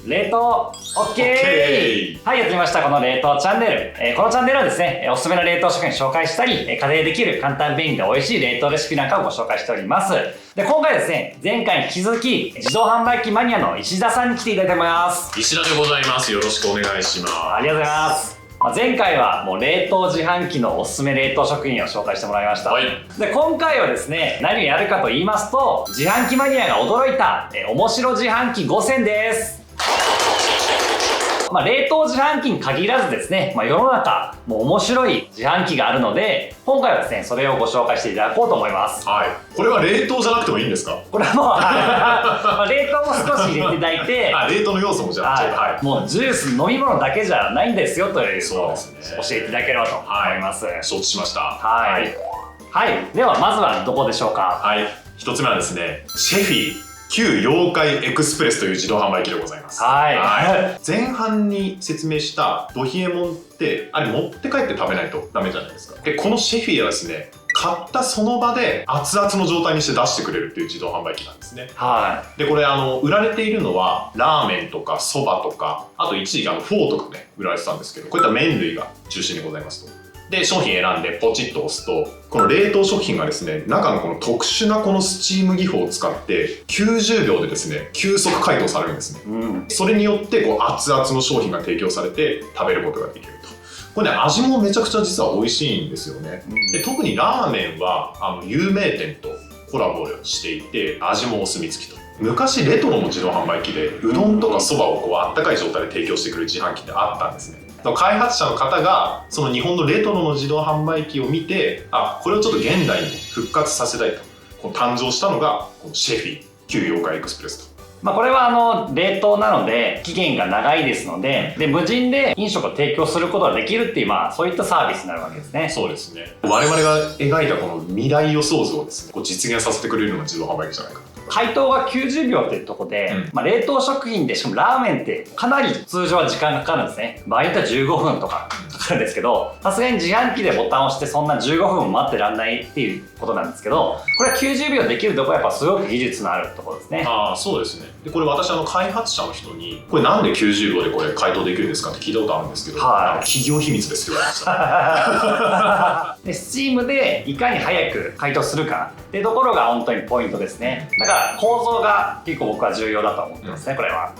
冷凍 OK！ はい、やってみました。この冷凍チャンネル。このチャンネルはですね、おすすめの冷凍食品を紹介したり、家庭でできる簡単便利で美味しい冷凍レシピなんかをご紹介しております。で、今回ですね、前回に引き続き、自動販売機マニアの石田さんに来ていただいております。石田でございます。よろしくお願いします。ありがとうございます。前回はもう冷凍自販機のおすすめ冷凍食品を紹介してもらいました。はい。で、今回はですね、何をやるかと言いますと、自販機マニアが驚いた、面白自販機5選です。冷凍自販機に限らずですね、世の中もう面白い自販機があるので、今回はですね、それをご紹介していただこうと思います。はい。これは冷凍じゃなくてもいいんですか？これはもう冷凍も少し入れていただいて冷凍の要素もじゃあ、はい、もうジュース飲み物だけじゃないんですよというのを教えていただければと思います。承知しました。はい、はい、ではまずはどこでしょうか？はい、一つ目はですね、シェフィ旧妖怪エクスプレスという自動販売機でございます。はい、前半に説明したドヒエモンってあれ持って帰って食べないとダメじゃないですか。でこのシェフィはですね、買ったその場で熱々の状態にして出してくれるっていう自動販売機なんですね。はい。でこれ売られているのはラーメンとかそばとか、あと一時期フォーとかね売られてたんですけど、こういった麺類が中心でございますと。で商品選んでポチッと押すと、この冷凍食品がですね、中のこの特殊なこのスチーム技法を使って90秒でですね急速解凍されるんですね。それによってこう熱々の商品が提供されて食べることができると。これね、味もめちゃくちゃ実は美味しいんですよね。で特にラーメンは有名店とコラボしていて、味もお墨付きと。昔レトロの自動販売機でうどんとかそばをこうあったかい状態で提供してくれる自販機ってあったんですね。開発者の方がその日本のレトロの自動販売機を見て、これをちょっと現代に復活させたいと、こう誕生したのがこのシェフィ旧妖怪エクスプレスと。これは冷凍なので期限が長いですので、無人で飲食を提供することができるっていう、そういったサービスになるわけですね。そうですね。我々が描いたこの未来予想図をですね、こう実現させてくれるのが自動販売機じゃないかな。解凍が90秒っていうところで、冷凍食品でしかもラーメンってかなり通常は時間がかかるんですね。場合によっては15分とかかかるんですけど、さすがに自販機でボタンを押してそんな15分も待ってらんないっていうことなんですけど、これは90秒できるところはやっぱすごく技術のあるところですね。そうですね。でこれ私開発者の人にこれなんで90秒でこれ解凍できるんですかって聞いたことあるんですけど、企業秘密ですって言われましたでスチームでいかに早く解凍するかっていうところが本当にポイントですね。だから構造が結構僕は重要だと思ってますね、これは。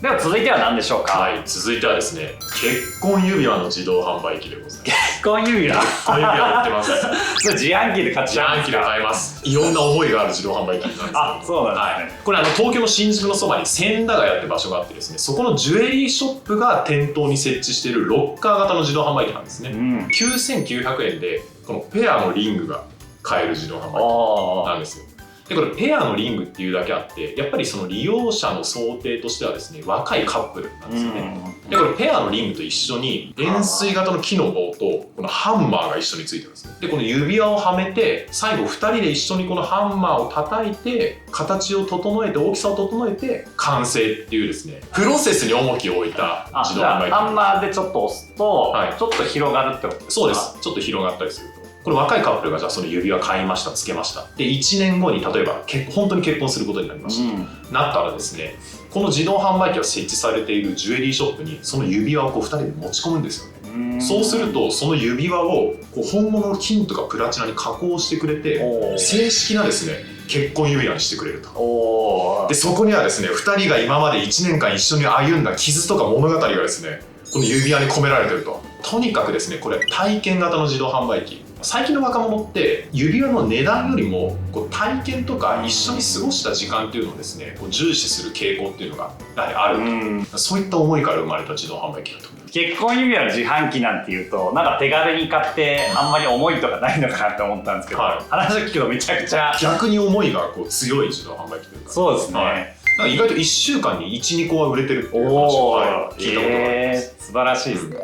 では続いては何でしょうか？続いてはですね、結婚指輪の自動販売機でございます。結婚指輪？結婚指輪売ってます。それ自販機で買っちゃうんですか？自販機で買えます。いろんな思いがある自動販売機なんですけど。そうなんですね。これ東京の新宿のそばに千駄ヶ谷って場所があってですね、そこのジュエリーショップが店頭に設置しているロッカー型の自動販売機なんですね。9900円でこのペアのリングが買える自動販売機なんですよ。でこれペアのリングっていうだけあって、やっぱりその利用者の想定としてはですね、若いカップルなんですよね。でこれペアのリングと一緒に円錐型の木の棒とこのハンマーが一緒についてるんですね。でこの指輪をはめて、最後2人で一緒にこのハンマーを叩いて形を整えて大きさを整えて完成っていうですね、プロセスに重きを置いた自動販売機。ハンマーでちょっと押すと、ちょっと広がるってことですか？そうです。ちょっと広がったりすると。これ若いカップルがじゃあその指輪買いました、つけました。で1年後に例えば本当に結婚することになりました、なったらですね、この自動販売機が設置されているジュエリーショップにその指輪をこう2人で持ち込むんですよね。そうするとその指輪をこう本物の金とかプラチナに加工してくれて、正式なですね結婚指輪にしてくれると。でそこにはですね、2人が今まで1年間一緒に歩んだ傷とか物語がですね、この指輪に込められてると。とにかくですね、これ体験型の自動販売機。最近の若者って指輪の値段よりもこう体験とか一緒に過ごした時間っていうのをですね、こう重視する傾向っていうのがやはりあると。そういった思いから生まれた自動販売機だと思います。結婚指輪の自販機なんていうとなんか手軽に買ってあんまり思いとかないのかなって思ったんですけど、話を聞くとめちゃくちゃ逆に思いがこう強い自動販売機というか。そうですね、意外と1週間に 1,2 個は売れてるっていう話を聞いたことがあります。素晴らしいですね。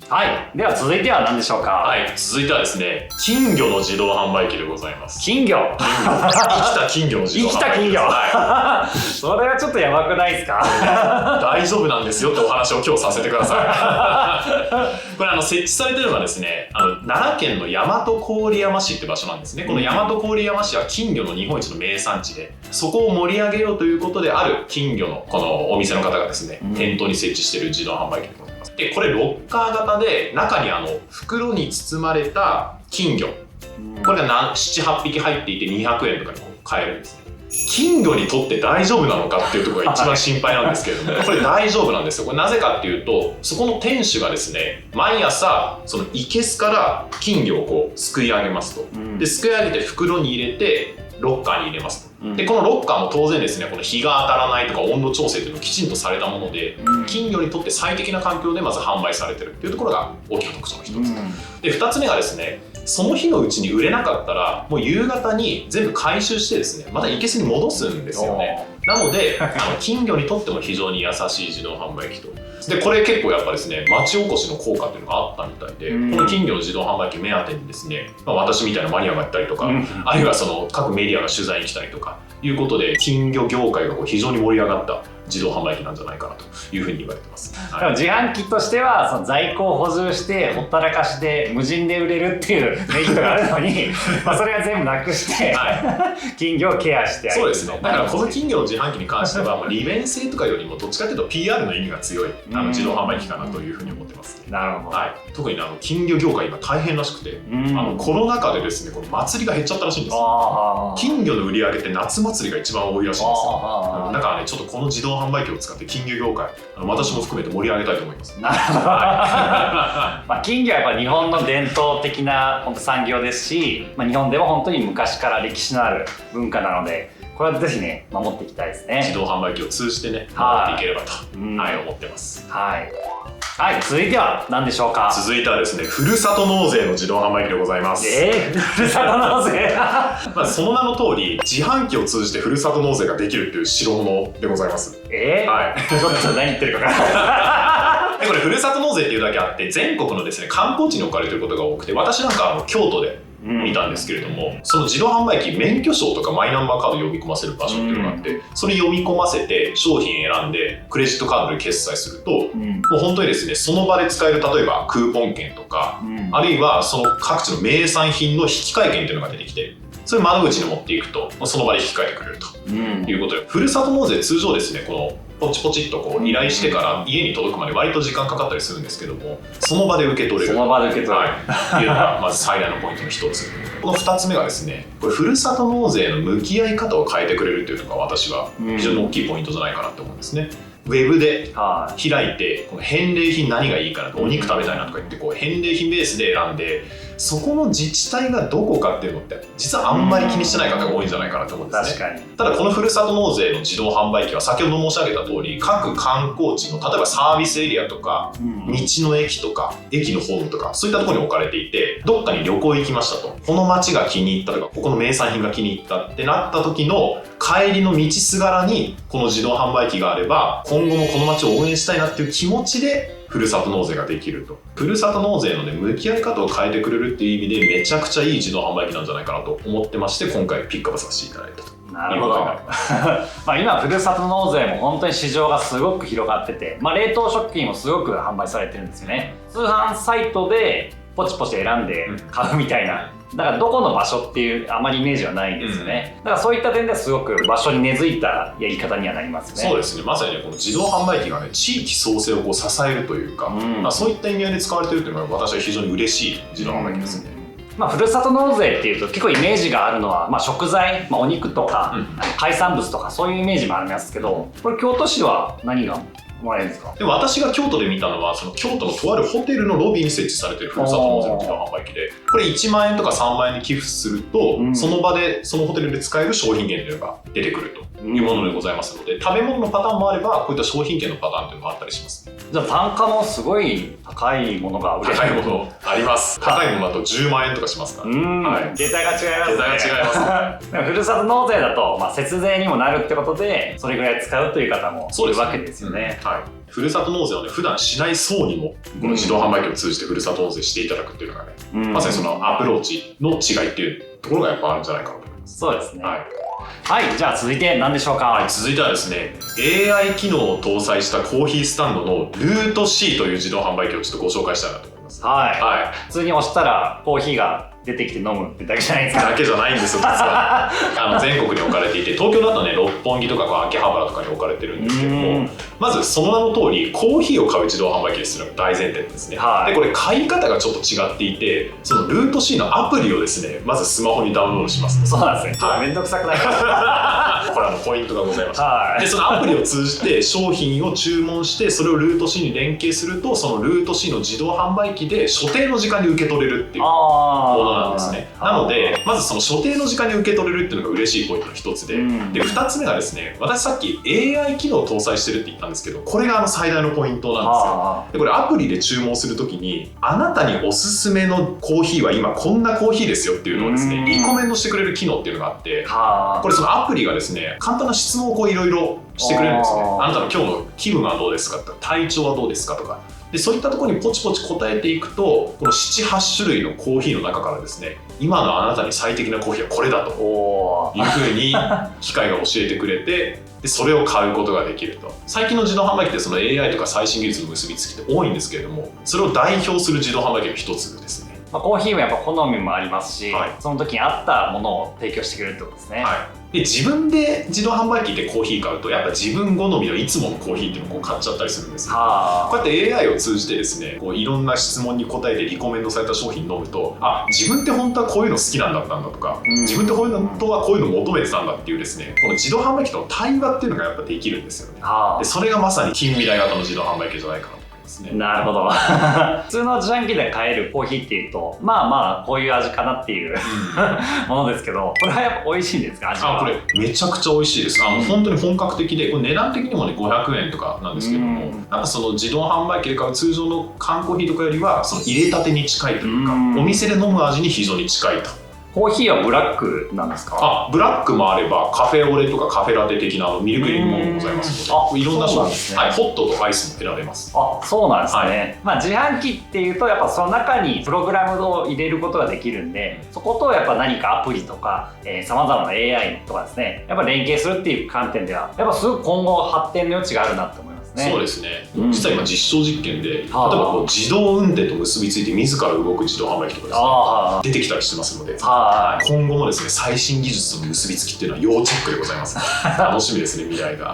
はい。では続いては何でしょうか？はい、続いてはですね、金魚の自動販売機でございます。金魚。生きた金魚の自動販売機。生きた金魚。はそれはちょっとやばくないですか？い、大丈夫なんですよってお話を今日させてください。これ設置されてるのがですね、奈良県の大和郡山市って場所なんですね。この大和郡山市は金魚の日本一の名産地で、そこを盛り上げようということで、ある金魚のこのお店の方がですね、店頭に設置している自動販売機でございます。でこれロッカー型で、中に袋に包まれた金魚、これが7、8匹入っていて200円とかに買えるんですね。金魚にとって大丈夫なのかっていうところが一番心配なんですけれども、これ大丈夫なんですよ。これなぜかっていうと、そこの店主がですね、毎朝その生けすから金魚をすくい上げますと。で、すくい上げて袋に入れてロッカーに入れますと。でこのロッカーも当然ですね、この日が当たらないとか温度調整っていうのをきちんとされたもので、金魚にとって最適な環境でまず販売されてるっていうところが大きな特徴の一つ。で2つ目がですね、その日のうちに売れなかったらもう夕方に全部回収してですね、また生けすに戻すんですよね。なので金魚にとっても非常に優しい自動販売機と。でこれ結構やっぱですね、町おこしの効果っていうのがあったみたいで、この金魚の自動販売機目当てにですね、私みたいなマニアが行ったりとか、あるいはその各メディアが取材に来たりとかいうことで、金魚業界が非常に盛り上がった自動販売機なんじゃないかなというふうに言われてます。でも自販機としてはその在庫を補充してほったらかしで無人で売れるっていうメリットがあるのにそれは全部なくして、金魚をケアしてあげる。そうですね。だからこの金魚の自販機に関しては利便性とかよりもどっちかというと PR の意味が強い自動販売機かなというふうに思ってます。なるほど。特に金魚業界今大変らしくて、コロナ禍でですね、この祭りが減っちゃったらしいんですよ。金魚の売り上げって夏祭りが一番多いらしいんですよ。だからね、ちょっとこの自動販売機を使って金魚業界、私も含めて盛り上げたいと思います。なるほど。金魚はやっぱ日本の伝統的な本当産業ですし、日本でも本当に昔から歴史のある文化なので、これはぜひね守っていきたいですね。自動販売機を通じてね守っていければと、思ってます。はい、続いては何でしょうか？続いてはですね、ふるさと納税の自動販売機でございます。ふるさと納税その名の通り、自販機を通じてふるさと納税ができるっていう代物でございます。ちょっと何言ってるか分からない。これふるさと納税っていうだけあって、全国のですね観光地に置かれてることが多くて、私なんか京都で見たんですけれども、その自動販売機、免許証とかマイナンバーカード読み込ませる場所っていうのがあって、それ読み込ませて商品選んでクレジットカードで決済すると、もう本当にですね、その場で使える、例えばクーポン券とか、あるいはその各地の名産品の引換券っていうのが出てきて、そういう窓口に持っていくとその場で引き換えてくれるということで、ふるさと納税通常ですね、このポチポチっと依頼してから家に届くまで割と時間かかったりするんですけども、その場で受け取れる、その場で受け取れる、っていうのがまず最大のポイントの一つ。この2つ目がですね、これふるさと納税の向き合い方を変えてくれるっていうのが私は非常に大きいポイントじゃないかなって思うんですね。ウェブで開いて、この返礼品何がいいかなと、お肉食べたいなとか言って返礼品ベースで選んで、そこの自治体がどこかっていうのって実はあんまり気にしてない方が多いんじゃないかなと思うんですね。確かに。ただこのふるさと納税の自動販売機は先ほど申し上げた通り、各観光地の例えばサービスエリアとか、道の駅とか駅のホームとか、そういったところに置かれていて、どっかに旅行行きましたと、この街が気に入ったとか、ここの名産品が気に入ったってなった時の帰りの道すがらにこの自動販売機があれば、今後もこの街を応援したいなっていう気持ちでふるさと納税ができると。ふるさと納税のね、向き合い方を変えてくれるっていう意味でめちゃくちゃいい自動販売機なんじゃないかなと思ってまして、今回ピックアップさせていただいたと。なるほど。今ふるさと納税も本当に市場がすごく広がってて、冷凍食品もすごく販売されてるんですよね。通販サイトでポチポチ選んで買うみたいな、だからどこの場所っていうあまりイメージはないんですよね。だからそういった点ではすごく場所に根付いたやり方にはなりますね。そうですね。まさにね、この自動販売機がね、地域創生を支えるというか、そういった意味合いで使われてるというのは私は非常に嬉しい自動販売機ですね。ふるさと納税っていうと結構イメージがあるのは、食材、お肉とか、海産物とかそういうイメージもありますけど、これ京都市は何がもらえるんですか？でも私が京都で見たのは、その京都のとあるホテルのロビーに設置されているふるさと納税の自動販売機で、これ1万円とか3万円に寄付すると、その場でそのホテルで使える商品券というのが出てくると。いうものでございますので、食べ物のパターンもあればこういった商品券のパターンというのもあったりしますね。じゃあ単価もすごい高いものが売れる。高いものあります。高いものだと10万円とかしますから、はい、桁が違いますね。桁が違いますね。ふるさと納税だと、節税にもなるってことでそれぐらい使うという方もいるわけですよね。はい、ふるさと納税をね普段しない層にもこの自動販売機を通じてふるさと納税していただくっていうのがね、まさにそのアプローチの違いっていうところがやっぱあるんじゃないかなと思います。そうですね。はい、はい、じゃあ続いて何でしょうか。はい、続いてはですね AI 機能を搭載したコーヒースタンドのルート C という自動販売機をちょっとご紹介したいなと思います。はい、はい、普通に押したらコーヒーが出てきて飲むってだけじゃないですか。だけじゃないんですよ実は。全国に置かれていて、東京だとね六本木とか秋葉原とかに置かれてるんですけども、まずその名の通りコーヒーを買う自動販売機ですのが大前提ですね。はい、でこれ買い方がちょっと違っていて、そのルート C のアプリをですねまずスマホにダウンロードします。そうなんですね。はい、めんどくさくないか。これポイントがございました。はい、でそのアプリを通じて商品を注文してそれをルート C に連携すると、そのルート C の自動販売機で所定の時間に受け取れるっていうものなんですね。なのでまずその所定の時間に受け取れるっていうのが嬉しいポイントの一つで、で2つ目がですね、私さっき AI 機能を搭載してるって言ったんですけど、これが最大のポイントなんですよ。でこれアプリで注文するときにあなたにおすすめのコーヒーは今こんなコーヒーですよっていうのをですねリコメンドしてくれる機能っていうのがあって、これそのアプリがですね簡単な質問をいろいろしてくれるんですね。あなたの今日の気分はどうですかとか、体調はどうですかとか、でそういったところにポチポチ答えていくと、この 7,8 種類のコーヒーの中からですね今のあなたに最適なコーヒーはこれだというふうに機械が教えてくれて、でそれを買うことができると。最近の自動販売機ってその AI とか最新技術の結びつきって多いんですけれども、それを代表する自動販売機の一つですね。コーヒーもやっぱ好みもありますし、はい、その時に合ったものを提供してくれるってことですね。はい、で自分で自動販売機でコーヒー買うとやっぱ自分好みのいつものコーヒーっていうのを買っちゃったりするんですよ。こうやって AI を通じてですねこういろんな質問に答えてリコメンドされた商品飲むと、あ自分って本当はこういうの好きなんだったんだとか、自分って本当はこういうの求めてたんだっていうですね、この自動販売機との対話っていうのがやっぱできるんですよね。でそれがまさに近未来型の自動販売機じゃないかなと。なるほど。普通の自販機で買えるコーヒーっていうとこういう味かなっていうものですけど、これはやっぱ美味しいんですか？味は。これめちゃくちゃ美味しいです。本当に本格的で、これ値段的にもね500円とかなんですけども、なんかその自動販売機で買う通常の缶コーヒーとかよりはその入れたてに近いというか、お店で飲む味に非常に近いと。コーヒーはブラックなんですか？ブラックもあればカフェオレとかカフェラテ的なミルク入りのものもございますので、いろんな商品、ホットとアイスも選べます。そうなんですね。自販機っていうとやっぱその中にプログラムを入れることができるんで、そことやっぱ何かアプリとかさまざまな AI とかですねやっぱ連携するっていう観点ではやっぱすごく今後発展の余地があるなと思います。そうですね、実は今実証実験で例えば自動運転と結びついて自ら動く自動販売機とかですね出てきたりしてますので、今後もですね最新技術との結びつきっていうのは要チェックでございます。楽しみですね未来が。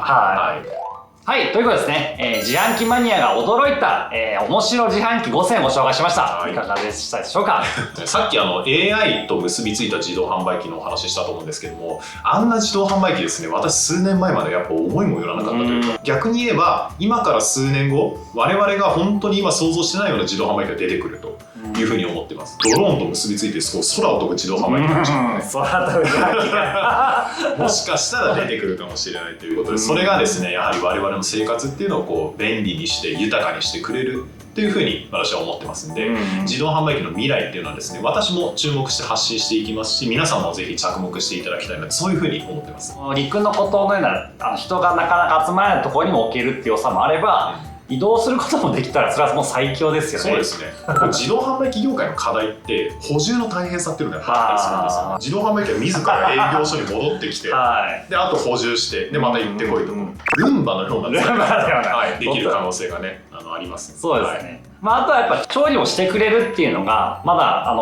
はい、ということですね、自販機マニアが驚いた、面白自販機5選をご紹介しました。いかがでしたでしょうか？さっきAI と結びついた自動販売機のお話ししたと思うんですけども、あんな自動販売機ですね、私数年前までやっぱ思いもよらなかったというか、逆に言えば今から数年後我々が本当に今想像してないような自動販売機が出てくるというふうに思ってます。ドローンと結びついて空を飛ぶ自動販売機かもしれない。空飛ぶ自販機がもしかしたら出てくるかもしれないということで、それがですねやはり我々の生活っていうのをこう便利にして豊かにしてくれるというふうに私は思ってますんで、自動販売機の未来っていうのはですね私も注目して発信していきますし、皆さんもぜひ着目していただきたいなと、そういうふうに思ってます。陸の孤島のような人がなかなか集まらないところにも置けるっていう良さもあれば、移動することもできたらそれはもう最強ですよね。そうですね。自動販売機業界の課題って補充の大変さっていうのがあったりするんですよ。自動販売機は自ら営業所に戻ってきて、であと補充してでまた行ってこいと、ルンバのような使い方できる可能性がねあります。そうですね。あとはやっぱ調理をしてくれるっていうのがまだ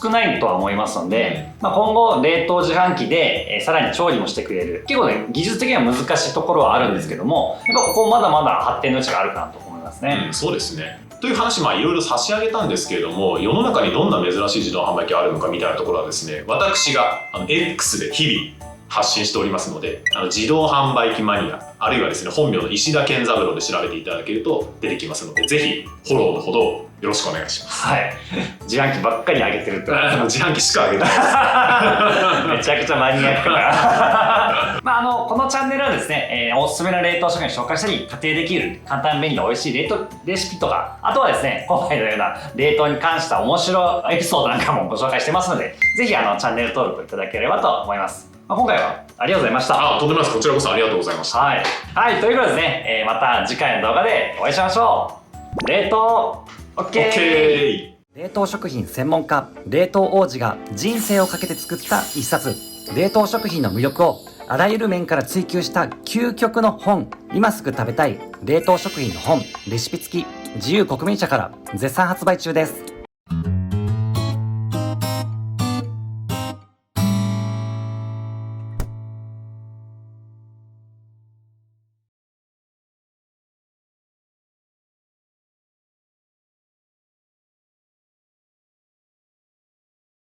少ないとは思いますので、今後冷凍自販機でさらに調理もしてくれる、結構ね技術的には難しいところはあるんですけども、やっぱここまだまだ発展の余地があるかなと思いますね。そうですね。という話いろいろ差し上げたんですけれども、世の中にどんな珍しい自動販売機があるのかみたいなところはですね、私がX で日々発信しておりますので、自動販売機マニアあるいはですね本名の石田健三郎で調べていただけると出てきますので、ぜひフォローのほどよよろしくお願いします。はい。自販機ばっかりあげてるって。自販機しかあげてないです。めちゃくちゃマニアックな。まあ、このチャンネルはですね、おすすめの冷凍食品を紹介したり、家庭できる簡単便利で美味しい冷凍レシピとか、あとはですね、今回のような冷凍に関した面白いエピソードなんかもご紹介してますので、ぜひチャンネル登録いただければと思います。まあ、今回はありがとうございました。とんでもないです。こちらこそありがとうございました。はい。はい、ということでですね、また次回の動画でお会いしましょう。冷凍 OK！冷凍食品専門家、冷凍王子が人生をかけて作った一冊。冷凍食品の魅力をあらゆる面から追求した究極の本。今すぐ食べたい冷凍食品の本、レシピ付き、自由国民社から絶賛発売中です。